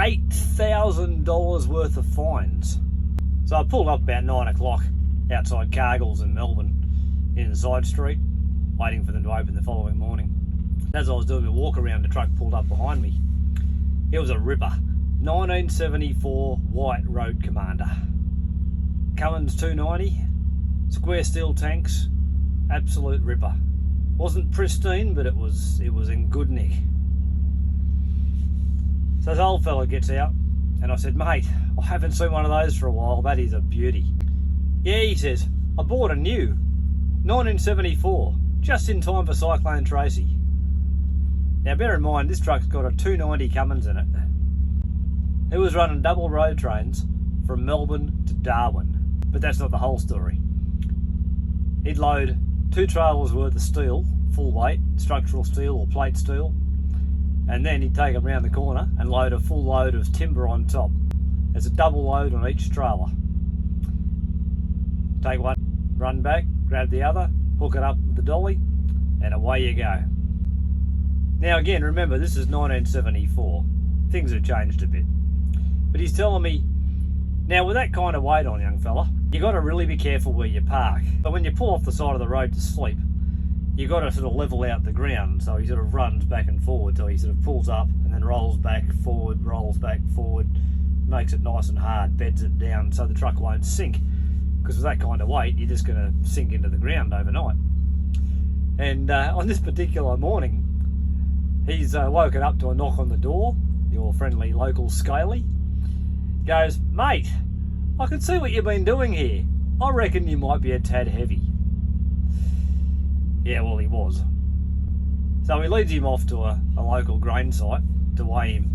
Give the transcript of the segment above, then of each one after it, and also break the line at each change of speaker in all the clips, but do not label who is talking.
$8,000 worth of fines. So I pulled up about 9 o'clock outside Cargill's in Melbourne in the side street, waiting for them to open the following morning. As I was doing a walk around, the truck pulled up behind me. It was a ripper. 1974 white Road Commander. Cummins 290, square steel tanks, absolute ripper. Wasn't pristine, but it was in good nick. So this old fella gets out, and I said, "Mate, I haven't seen one of those for a while. That is a beauty." "Yeah," he says, "I bought a new 1974, just in time for Cyclone Tracy." Now bear in mind, this truck's got a 290 Cummins in it. It was running double road trains from Melbourne to Darwin, but that's not the whole story. He'd load 2 trailers worth of steel, full weight, structural steel or plate steel, and then he'd take them round the corner and load a full load of timber on top. There's a double load on each trailer. Take one, run back, grab the other, hook it up with the dolly, and away you go. Now again, remember, this is 1974. Things have changed a bit. But he's telling me, now with that kind of weight on, young fella, you got to really be careful where you park. But when you pull off the side of the road to sleep, you got to sort of level out the ground. So he sort of runs back and forward. So he sort of pulls up and then rolls back, forward, makes it nice and hard, beds it down so the truck won't sink. Because with that kind of weight, you're just going to sink into the ground overnight. And on this particular morning, he's woken up to a knock on the door. Your friendly local Scalie goes, "Mate, I can see what you've been doing here. I reckon you might be a tad heavy." Yeah, well, he was. So he leads him off to a local grain site to weigh him.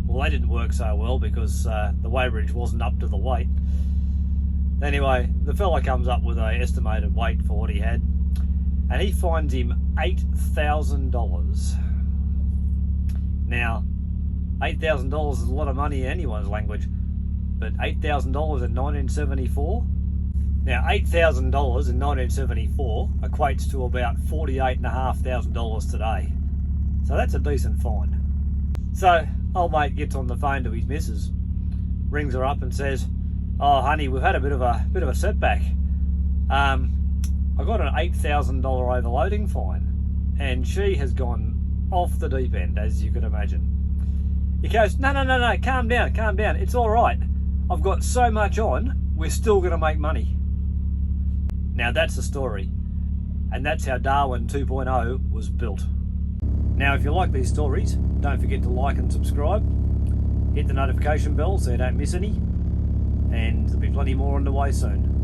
Well, they didn't work so well because the weighbridge wasn't up to the weight. Anyway, the fella comes up with an estimated weight for what he had, and he finds him $8,000. Now, $8,000 is a lot of money in anyone's language, but $8,000 in 1974? Now, $8,000 in 1974 equates to about $48,500 today. So that's a decent find. So, old mate gets on the phone to his missus, rings her up and says, "Oh, honey, we've had a bit of a setback. I got an $8,000 overloading fine," and she has gone off the deep end, as you could imagine. He goes, No, calm down, it's all right. I've got so much on, we're still going to make money." Now that's the story, and that's how Darwin 2.0 was built. Now if you like these stories, don't forget to like and subscribe, hit the notification bell so you don't miss any, and there'll be plenty more on the way soon.